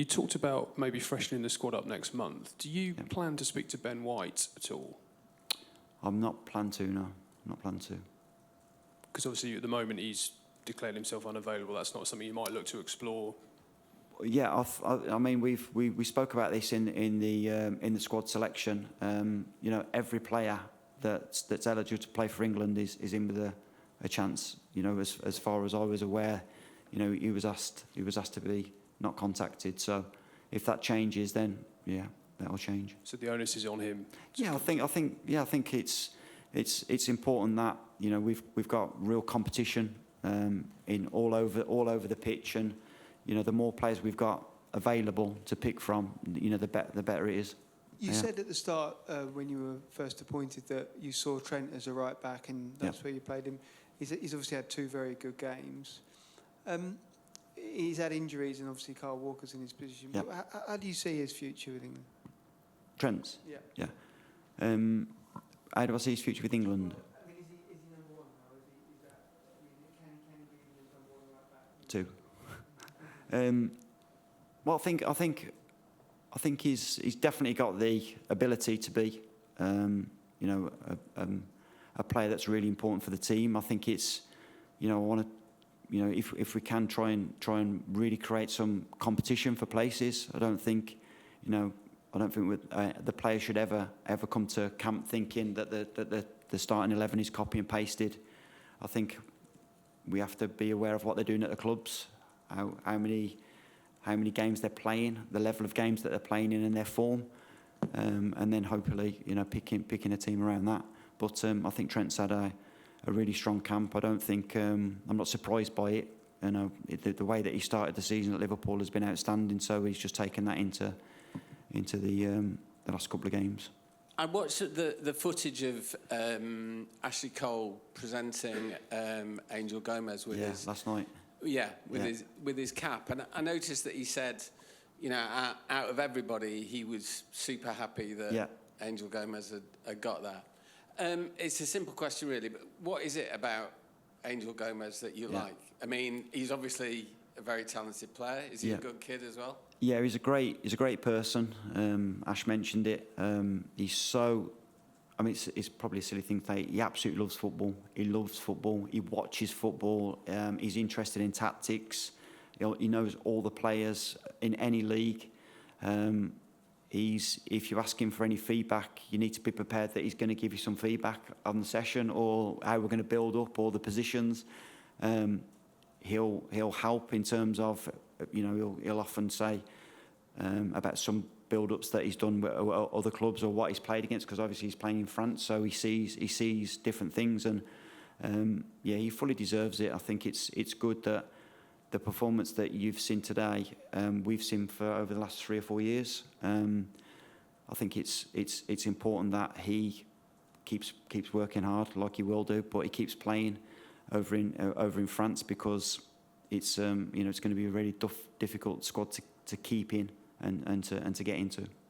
You talked about maybe freshening the squad up next month. Do you plan to speak to Ben White at all? I'm not planned to, no. Not planned to. Because obviously at the moment he's declared himself unavailable. That's not something you might look to explore. Yeah, I mean we spoke about this in the squad selection. Every player that's eligible to play for England is in with a chance. As far as I was aware, he was asked to be not contacted. So if that changes, then that'll change. So the onus is on him. Yeah, I think it's important that we've got real competition in all over the pitch, and the more players we've got available to pick from, the better it is. You said at the start when you were first appointed that you saw Trent as a right back, and that's where you played him. He's obviously had 2 very good games. He's had injuries, and obviously Carl Walker's in his position. Yep. But how do you see his future with England? Trent's? Yeah. How do I see his future with England? I mean, is he number 1 now? Can he be England's number 1 right back? 2. Well, I think he's definitely got the ability to be, a player that's really important for the team. I think it's, I want to, if we can try and really create some competition for places. I don't think the players should ever come to camp thinking that the starting 11 is copy and pasted. I think we have to be aware of what they're doing at the clubs, how many games they're playing, the level of games that they're playing in, and their form, and then hopefully picking a team around that. But I think Trent's had a really strong camp. I don't think I'm not surprised by it. The way that he started the season at Liverpool has been outstanding. So he's just taken that into the last couple of games. I watched the footage of Ashley Cole presenting Angel Gomes with his last night. With his cap, and I noticed that he said, out of everybody, he was super happy that Angel Gomes had got that. It's a simple question, really, but what is it about Angel Gomes that you like? I mean, he's obviously a very talented player. Is he a good kid as well? Yeah, he's a great person. Ash mentioned it. He's so. I mean, it's probably a silly thing to say. He absolutely loves football. He loves football. He watches football. He's interested in tactics. He knows all the players in any league. If you ask him for any feedback, you need to be prepared that he's going to give you some feedback on the session or how we're going to build up or the positions. He'll help in terms of, he'll often say about some build-ups that he's done with other clubs or what he's played against, because obviously he's playing in France, so he sees different things, and he fully deserves it. I think it's good that the performance that you've seen today, we've seen for over the last 3 or 4 years. I think it's important that he keeps working hard like he will do, but he keeps playing over in France, because it's it's going to be a really difficult squad to keep in and to get into.